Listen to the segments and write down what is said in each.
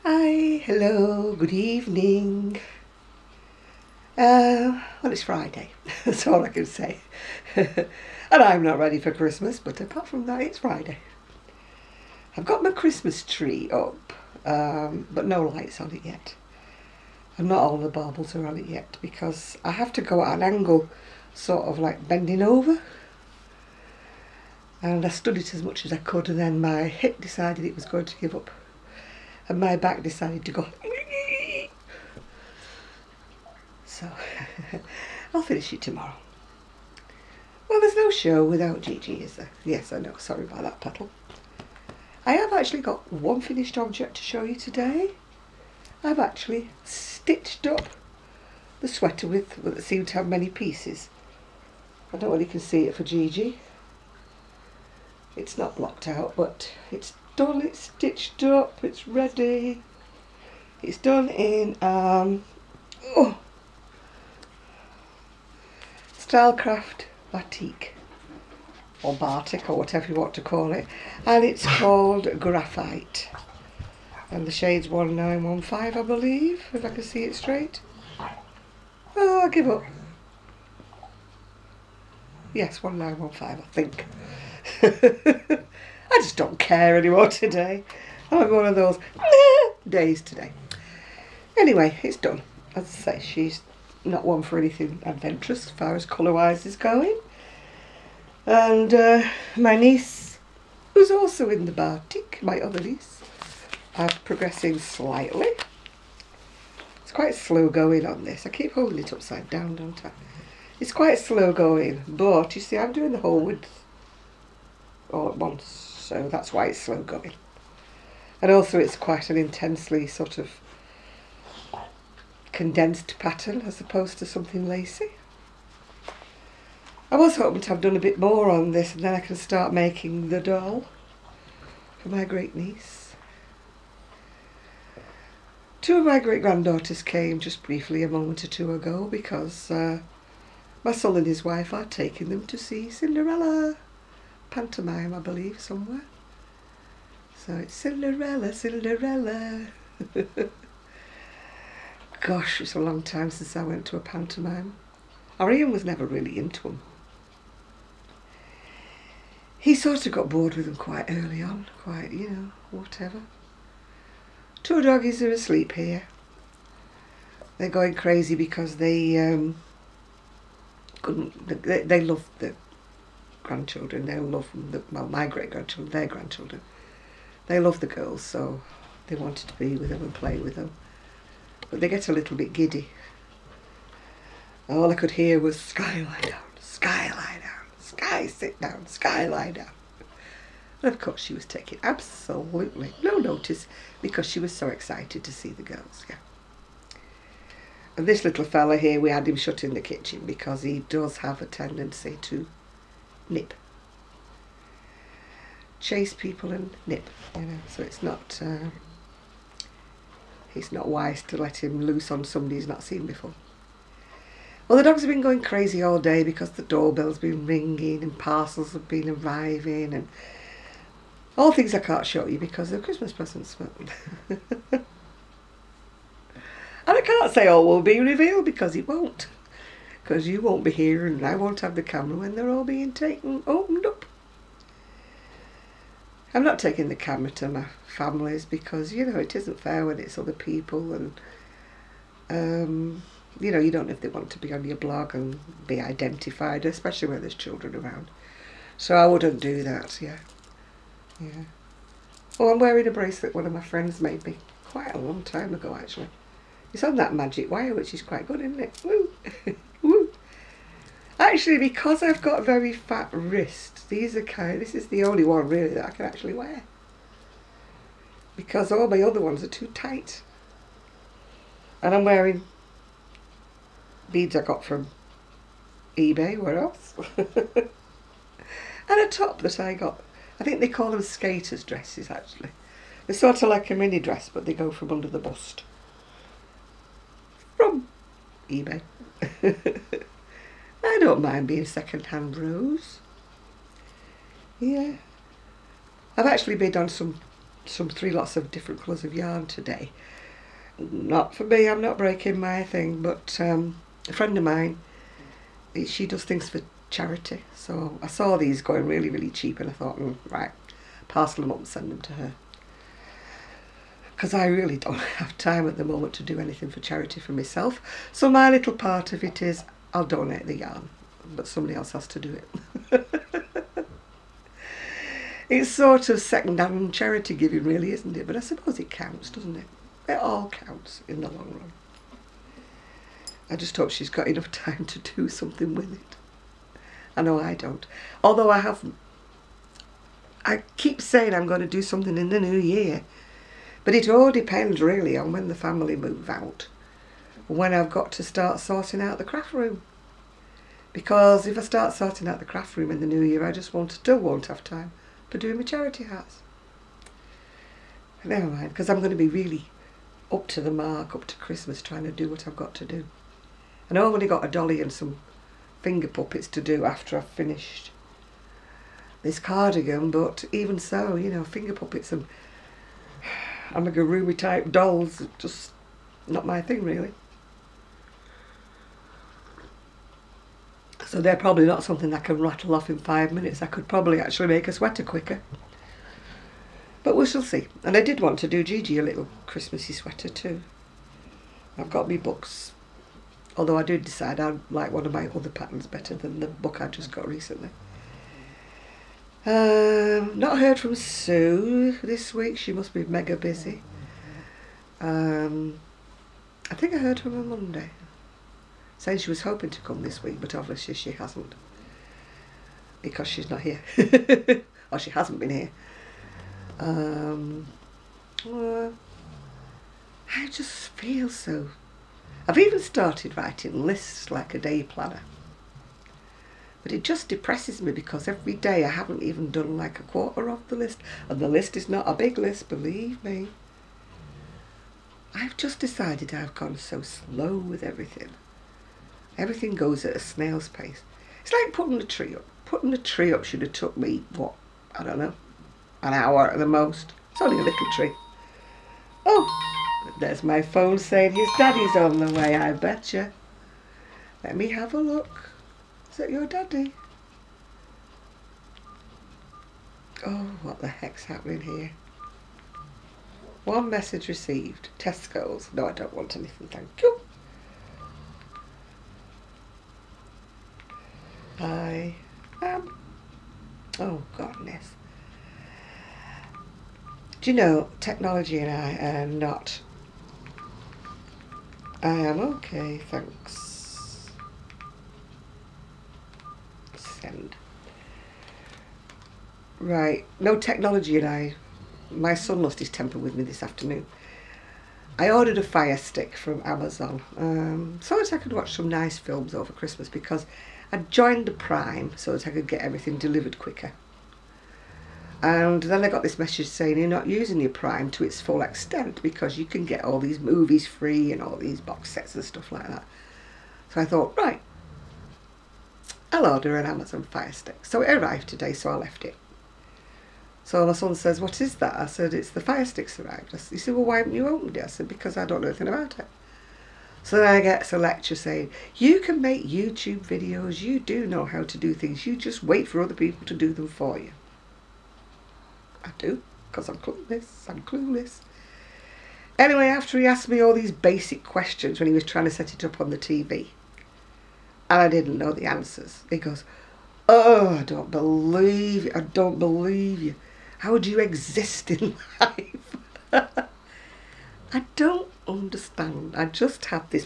Hi, hello, good evening. Well, it's Friday, that's all I can say. And I'm not ready for Christmas, but apart from that, it's Friday. I've got my Christmas tree up, but no lights on it yet. And not all the baubles are on it yet because I have to go at an angle, sort of like bending over. And I stood it as much as I could, and then my hip decided it was going to give up. And my back decided to go. So I'll finish it tomorrow. Well, there's no show without Gigi, is there? Yes, I know, sorry about that, Petal. I have actually got one finished object to show you today. I've actually stitched up the sweater with what seemed to have many pieces. I don't know whether you can see it for Gigi. It's not blocked out, but it's done, it's stitched up, it's ready. It's done in Stylecraft Batik or Batik or whatever you want to call it, and it's called Graphite, and the shade's 1915, I believe, if I can see it straight. Oh, I give up. Yes, 1915, I think. I just don't care anymore today. I'm having one of those days today. Anyway, it's done. As I say, she's not one for anything adventurous as far as colour-wise is going. And my niece, who's also in the batik, my other niece, are progressing slightly. It's quite slow going on this. I keep holding it upside down, don't I? It's quite slow going, but you see, I'm doing the whole width all at once, so that's why it's slow going. And also it's quite an intensely sort of condensed pattern as opposed to something lacy. I was hoping to have done a bit more on this, and then I can start making the doll for my great niece. Two of my great granddaughters came just briefly a moment or two ago because my son and his wife are taking them to see Cinderella pantomime, I believe, somewhere. So it's Cinderella, Cinderella. Gosh, it's a long time since I went to a pantomime. Our Ian was never really into them. He sort of got bored with them quite early on, quite, you know, whatever. Two doggies are asleep here. They're going crazy because they they love the grandchildren. They love well, my great-grandchildren, their grandchildren. They love the girls, so they wanted to be with them and play with them. But they get a little bit giddy. All I could hear was Sky lie down, Sky lie down, Sky sit down, Sky lie down. And of course she was taking absolutely no notice because she was so excited to see the girls. Yeah. And this little fella here, we had him shut in the kitchen because he does have a tendency to nip. Chase people and nip, you know, so it's not wise to let him loose on somebody he's not seen before. Well, the dogs have been going crazy all day because the doorbell's been ringing and parcels have been arriving and all things I can't show you because they're Christmas presents. And I can't say all will be revealed because it won't. Because you won't be here and I won't have the camera when they're all being opened up. I'm not taking the camera to my families because, you know, it isn't fair when it's other people and, you know, you don't know if they want to be on your blog and be identified, especially when there's children around. So I wouldn't do that, yeah. Yeah. Oh, I'm wearing a bracelet one of my friends made me quite a long time ago, actually. It's on that magic wire, which is quite good, isn't it? Woo! Woo! Actually, because I've got very fat wrists, this is the only one really that I can actually wear. Because all my other ones are too tight. And I'm wearing beads I got from eBay, where else? And a top that I got. I think they call them skaters' dresses, actually. They're sort of like a mini dress, but they go from under the bust. From eBay. I don't mind being second-hand rose. Yeah. I've actually bid on some some 3 lots of different colours of yarn today. Not for me, I'm not breaking my thing, but a friend of mine, she does things for charity, so I saw these going really, really cheap, and I thought, right, parcel them up and send them to her. Because I really don't have time at the moment to do anything for charity for myself. So my little part of it is I'll donate the yarn, but somebody else has to do it. It's sort of second-hand charity giving, really, isn't it? But I suppose it counts, doesn't it? It all counts in the long run. I just hope she's got enough time to do something with it. I know I don't. Although I keep saying I'm going to do something in the new year. But it all depends really on when the family move out. When I've got to start sorting out the craft room. Because if I start sorting out the craft room in the new year, I just still won't have time for doing my charity hats. Never mind, because I'm going to be really up to the mark, up to Christmas, trying to do what I've got to do. And I've only got a dolly and some finger puppets to do after I've finished this cardigan, but even so, you know, finger puppets and amigurumi type dolls are just not my thing really. So they're probably not something I can rattle off in 5 minutes. I could probably actually make a sweater quicker. But we shall see. And I did want to do Gigi a little Christmassy sweater too. I've got me books. Although I did decide I like one of my other patterns better than the book I just got recently. Not heard from Sue this week. She must be mega busy. I think I heard from her Monday, saying she was hoping to come this week, but obviously she hasn't, because she's not here. Or she hasn't been here. Well, I just feel so... I've even started writing lists like a day planner. But it just depresses me because every day I haven't even done like a quarter of the list. And the list is not a big list, believe me. I've just decided I've gone so slow with everything. Everything goes at a snail's pace. It's like putting a tree up. Putting a tree up should have took me, what, I don't know, an hour at the most. It's only a little tree. Oh, there's my phone saying his daddy's on the way, I betcha. Let me have a look. Is that your daddy? Oh, what the heck's happening here? One message received. Tesco's. No, I don't want anything, thank you. I am... Oh, goodness. Do you know, technology and I are not... I am okay, thanks. Send. Right, no, technology and I... My son lost his temper with me this afternoon. I ordered a Fire Stick from Amazon so that I could watch some nice films over Christmas, because I joined the Prime so that I could get everything delivered quicker. And then I got this message saying you're not using your Prime to its full extent because you can get all these movies free and all these box sets and stuff like that. So I thought, right, I'll order an Amazon Fire Stick. So it arrived today, so I left it. So my son says, what is that? I said, it's the Fire Stick's arrived. He said, well, why haven't you opened it? I said, because I don't know anything about it. So then I get a lecture saying, you can make YouTube videos, you do know how to do things, you just wait for other people to do them for you. I do, because I'm clueless. Anyway, after he asked me all these basic questions when he was trying to set it up on the TV, and I didn't know the answers, he goes, oh, I don't believe you, I don't believe you. How would you exist in life? I don't understand. I just have this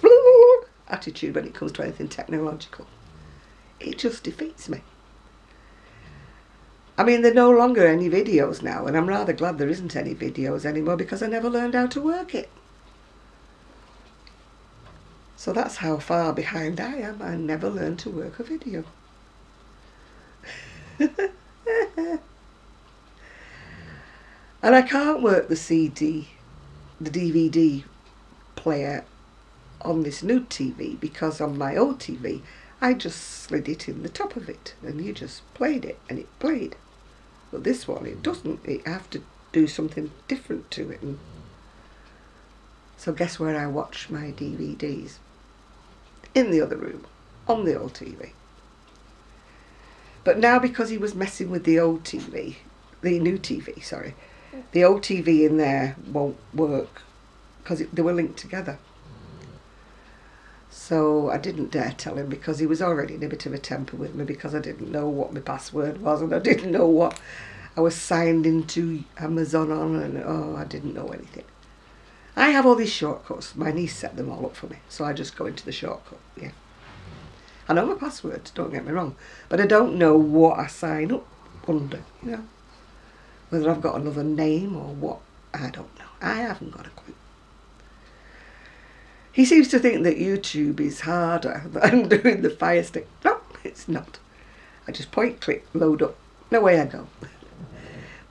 attitude when it comes to anything technological. It just defeats me. I mean, there are no longer any videos now, and I'm rather glad there isn't any videos anymore because I never learned how to work it. So that's how far behind I am. I never learned to work a video. And I can't work the CD, the DVD player on this new TV because on my old TV I just slid it in the top of it and you just played it and it played. But this one, it doesn't. I have to do something different to it. And so guess where I watch my DVDs? In the other room, on the old TV. But now, because he was messing with the old TV, the new TV, sorry, the old TV in there won't work because they were linked together. So I didn't dare tell him, because he was already in a bit of a temper with me because I didn't know what my password was, and I didn't know what I was signed into Amazon on, and oh, I didn't know anything. I have all these shortcuts. My niece set them all up for me, so I just go into the shortcut. Yeah, I know my passwords, don't get me wrong, but I don't know what I sign up under, you know. Whether I've got another name or what, I don't know. I haven't got a clue. He seems to think that YouTube is harder than doing the Fire Stick. No, it's not. I just point, click, load up, and away I go.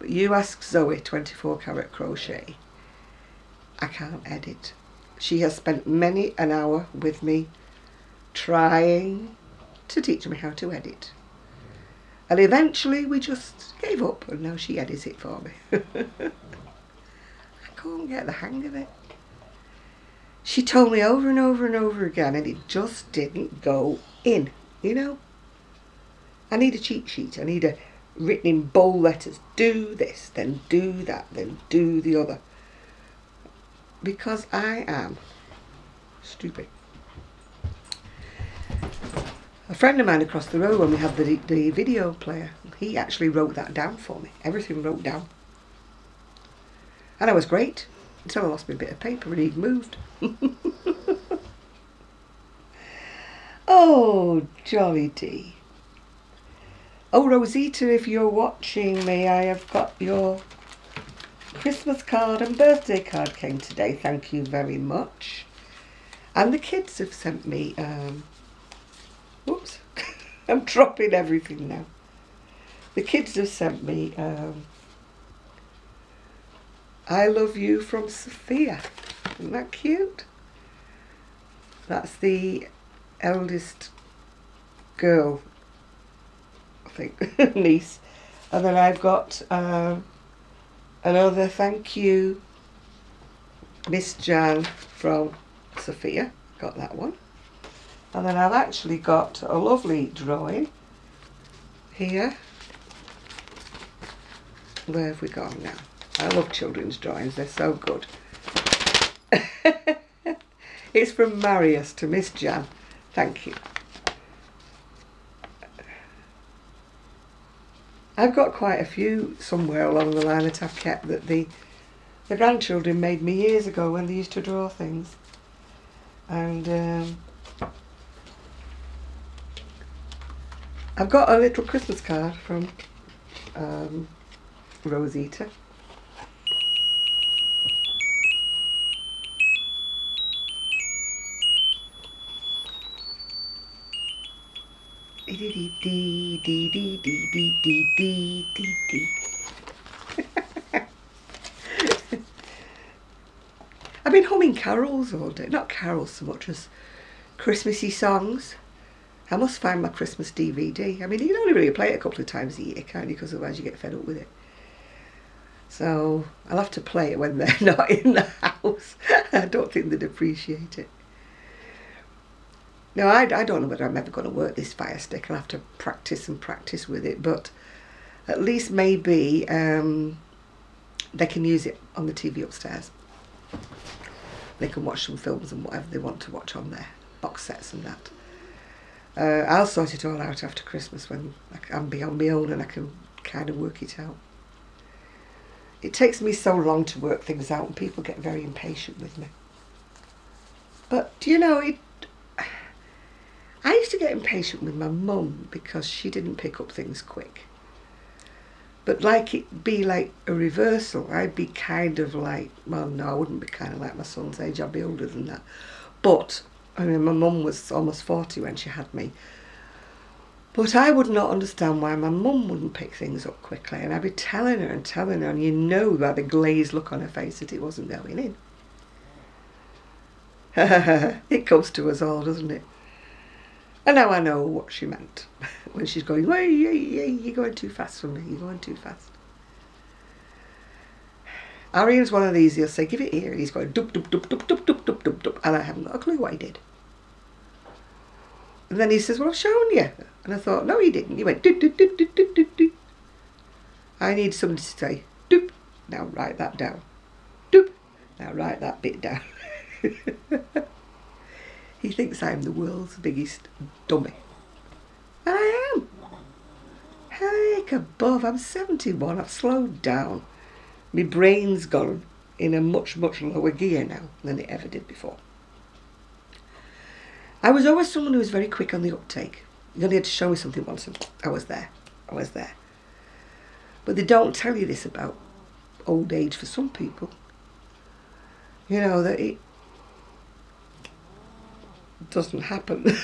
But you ask Zoe, 24 Carat Crochet, I can't edit. She has spent many an hour with me trying to teach me how to edit. And eventually we just gave up, and now she edits it for me. I can't get the hang of it. She told me over and over and over again, and it just didn't go in, you know. I need a cheat sheet. I need a written in bold letters. Do this, then do that, then do the other. Because I am stupid. A friend of mine across the road, when we had the video player, he actually wrote that down for me. Everything wrote down. And I was great, until I lost my bit of paper and he'd moved. Oh, Jolly Dee. Oh, Rosita, if you're watching me, I have got your Christmas card and birthday card came today. Thank you very much. And the kids have sent me, whoops, I'm dropping everything now. The kids have sent me, I love you from Sophia. Isn't that cute? That's the eldest girl, I think, niece. And then I've got another thank you, Miss Jan from Sophia. Got that one. And then I've actually got a lovely drawing here. Where have we gone now? I love children's drawings, they're so good. It's from Marius to Miss Jan. Thank you. I've got quite a few somewhere along the line that I've kept that the grandchildren made me years ago when they used to draw things. And I've got a little Christmas card from Rosita. I've been humming carols all day. Not carols so much as Christmassy songs. I must find my Christmas DVD. I mean, you can only really play it a couple of times a year, can't you? Because otherwise you get fed up with it. So I'll have to play it when they're not in the house. I don't think they'd appreciate it. No, I don't know whether I'm ever going to work this Fire Stick. I'll have to practice and practice with it, but at least maybe they can use it on the TV upstairs. They can watch some films and whatever they want to watch on there, box sets and that. I'll sort it all out after Christmas when I'm be on my own and I can kind of work it out. It takes me so long to work things out and people get very impatient with me. But, you know, I used to get impatient with my mum because she didn't pick up things quick. But like it be like a reversal, I'd be kind of like, well no, I wouldn't be kind of like my son's age, I'd be older than that. But, I mean, my mum was almost 40 when she had me. But I would not understand why my mum wouldn't pick things up quickly. And I'd be telling her, and you know by the glazed look on her face that it wasn't going in. It comes to us all, doesn't it? And now I know what she meant when she's going, hey, you're going too fast for me, you're going too fast. Arian's one of these, he'll say, give it here, and he's going dup, dup, dup, dup, dup, dup, dup, dup, dup, and I haven't got a clue what he did. And then he says, well, I've shown you. And I thought, no, he didn't. He went, doop, doop, doop, doop, doop, doop, doop. I need somebody to say, doop, now write that down. Doop, now write that bit down. He thinks I'm the world's biggest dummy. And I am. Heck above, I'm 71, I've slowed down. My brain's gone in a much, much lower gear now than it ever did before. I was always someone who was very quick on the uptake. You only had to show me something once and I was there. I was there. But they don't tell you this about old age for some people. You know, that it doesn't happen.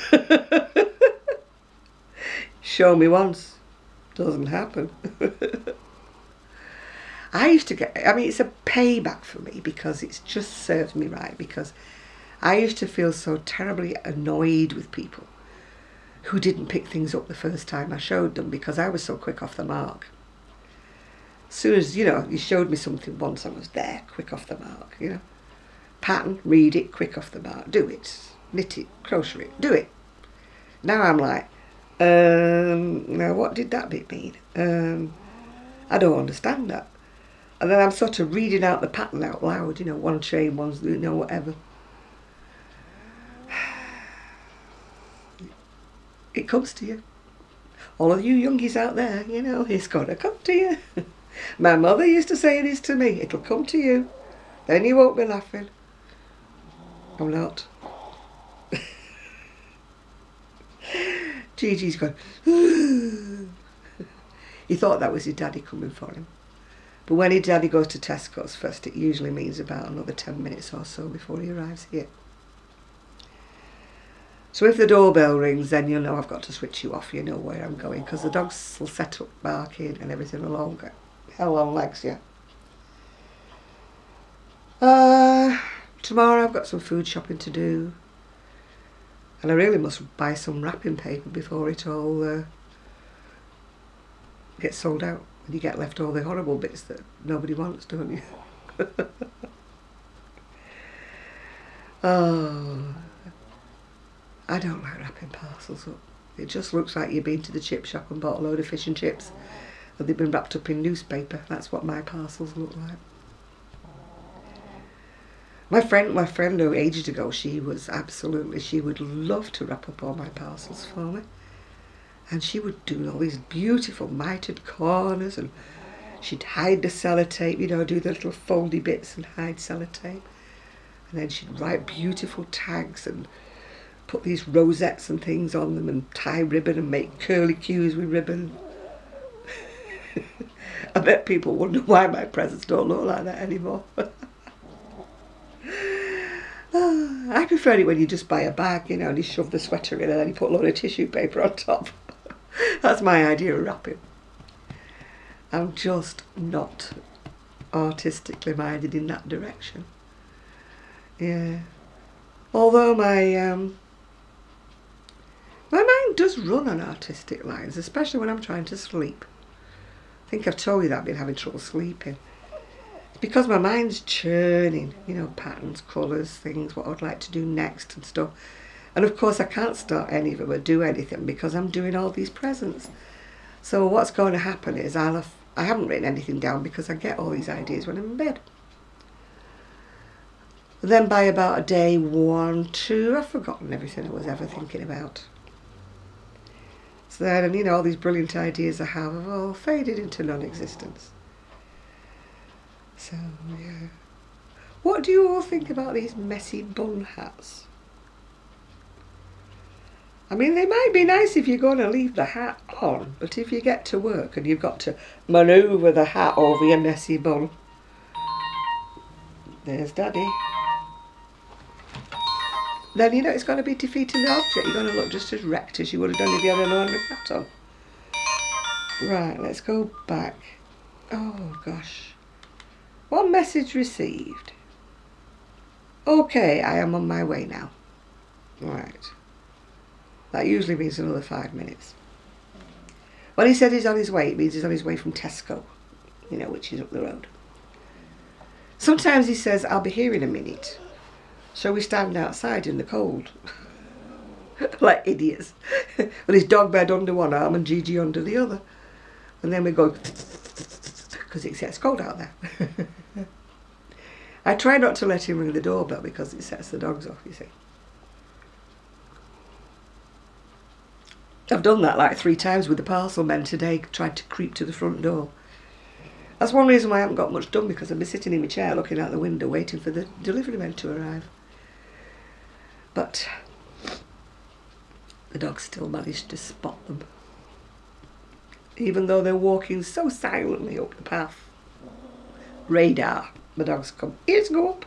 Show me once. Doesn't happen. I used to get, I mean, it's a payback for me because it's just served me right, because I used to feel so terribly annoyed with people who didn't pick things up the first time I showed them because I was so quick off the mark. As soon as, you know, you showed me something once, I was there, quick off the mark, you know. Pattern, read it, quick off the mark, do it, knit it, crochet it, do it. Now I'm like, now what did that bit mean? I don't understand that. And then I'm sort of reading out the pattern out loud, you know, one chain, one's, you know, whatever. It comes to you. All of you youngies out there, you know, it's got to come to you. My mother used to say this to me, it'll come to you. Then you won't be laughing. I'm not. Gigi's gone. He thought that was his daddy coming for him. But when his daddy goes to Tesco's first, it usually means about another 10 minutes or so before he arrives here. So if the doorbell rings, then you'll know I've got to switch you off. You know where I'm going, because the dogs will set up barking and everything along. Hell on legs, yeah. Tomorrow I've got some food shopping to do. And I really must buy some wrapping paper before it all gets sold out. And you get left all the horrible bits that nobody wants, don't you? Oh, I don't like wrapping parcels up. It just looks like you've been to the chip shop and bought a load of fish and chips and they've been wrapped up in newspaper. That's what my parcels look like. My friend who ages ago, she would love to wrap up all my parcels for me. And she would do all these beautiful mitered corners, and she'd hide the sellotape, you know, do the little foldy bits and hide sellotape. And then she'd write beautiful tags and put these rosettes and things on them and tie ribbon and make curly cues with ribbon. I bet people wonder why my presents don't look like that anymore. I prefer it when you just buy a bag, you know, and you shove the sweater in and then you put a load of tissue paper on top. That's my idea of wrapping. I'm just not artistically minded in that direction. Yeah. Although my mind does run on artistic lines, especially when I'm trying to sleep. I think I've told you that I've been having trouble sleeping. Because my mind's churning, you know, patterns, colours, things, what I'd like to do next and stuff. And of course I can't start any of them or do anything because I'm doing all these presents. So what's going to happen is I haven't written anything down because I get all these ideas when I'm in bed. Then by about day 1, 2, I've forgotten everything I was ever thinking about. So then, you know, all these brilliant ideas I have all faded into non-existence. So, yeah. What do you all think about these messy bun hats? I mean, they might be nice if you're going to leave the hat on, but if you get to work and you've got to manoeuvre the hat over your messy bun. There's Daddy. Then, you know, it's going to be defeating the object. You're going to look just as wrecked as you would have done if you had an ordinary hat on. Right, let's go back. Oh, gosh. One message received. Okay, I am on my way now. Right. That usually means another 5 minutes. When he said he's on his way, it means he's on his way from Tesco, you know, which is up the road. Sometimes he says, I'll be here in a minute. So we stand outside in the cold. Like idiots. With his dog bed under one arm and Gigi under the other. And then we go, because it gets cold out there. I try not to let him ring the doorbell because it sets the dogs off, you see. I've done that like 3 times with the parcel men today, tried to creep to the front door. That's one reason why I haven't got much done, because I've been sitting in my chair looking out the window waiting for the delivery men to arrive. But the dogs still managed to spot them, even though they're walking so silently up the path. Radar. The dogs come, ears go up.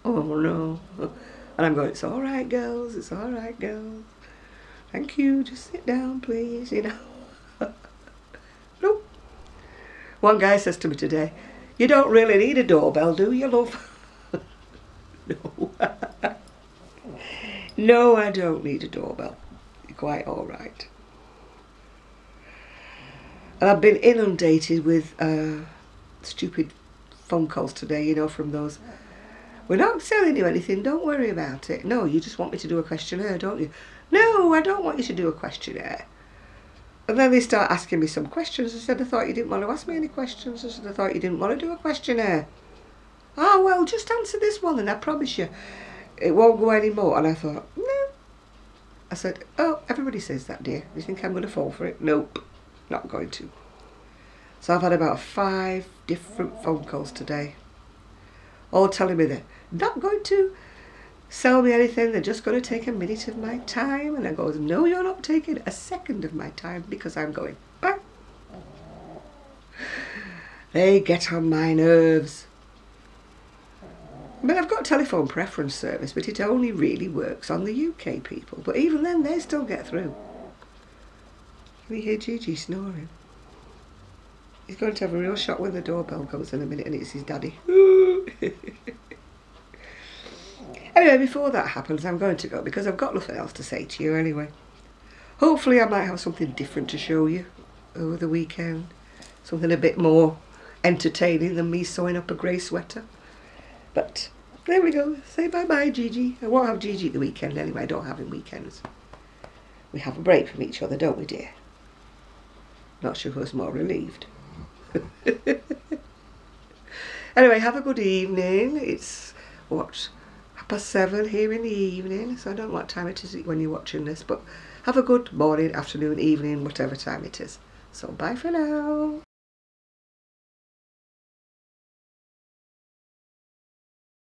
Oh no. And I'm going, it's all right, girls, it's all right, girls. Thank you, just sit down, please, you know. Nope. One guy says to me today, you don't really need a doorbell, do you, love? No. No, I don't need a doorbell. You're quite all right. And I've been inundated with stupid phone calls today, you know, from those, we're not selling you anything, don't worry about it. No, you just want me to do a questionnaire, don't you? No, I don't want you to do a questionnaire. And then they start asking me some questions. I said, I thought you didn't want to ask me any questions. I said, I thought you didn't want to do a questionnaire. Oh, well, just answer this one and I promise you it won't go any more. And I thought, no. I said, oh, everybody says that, dear. You think I'm going to fall for it? Nope, not going to. So I've had about 5 different phone calls today, all telling me they're not going to sell me anything, they're just going to take a minute of my time. And I go, no, you're not taking a second of my time, because I'm going back. They get on my nerves. I mean, I've got telephone preference service, but it only really works on the UK people. But even then, they still get through. Can you hear Gigi snoring? He's going to have a real shock when the doorbell goes in a minute and it's his daddy. Anyway, before that happens, I'm going to go because I've got nothing else to say to you anyway. Hopefully I might have something different to show you over the weekend. Something a bit more entertaining than me sewing up a grey sweater. But there we go. Say bye-bye, Gigi. I won't have Gigi at the weekend anyway. I don't have him weekends. We have a break from each other, don't we, dear? Not sure who's more relieved. Anyway, have a good evening. It's, what, 7:30 here in the evening, so I don't know what time it is when you're watching this, but have a good morning, afternoon, evening, whatever time it is. So bye for now.